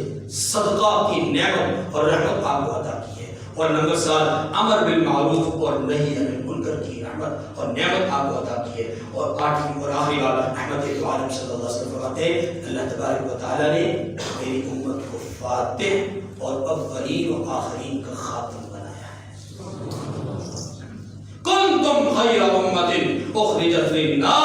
صدقہ کی نعمت اور رحمت آپ کو عطا کی ہے. اور نمبر 7 امر بالمعروف اور نہی عن المنکر کی رحمت اور نعمت آپ کو عطا کی ہے. اور 8ویں اور آخری بات احمد عالم صلی اللہ علیہ وسلم فرماتے ہیں اللہ تبارک و تعالیٰ نے میری امت کو فاتح اور اولین و آخرین کا خاتم بنایا ہے. کنتم خیر امت اخرجت للناس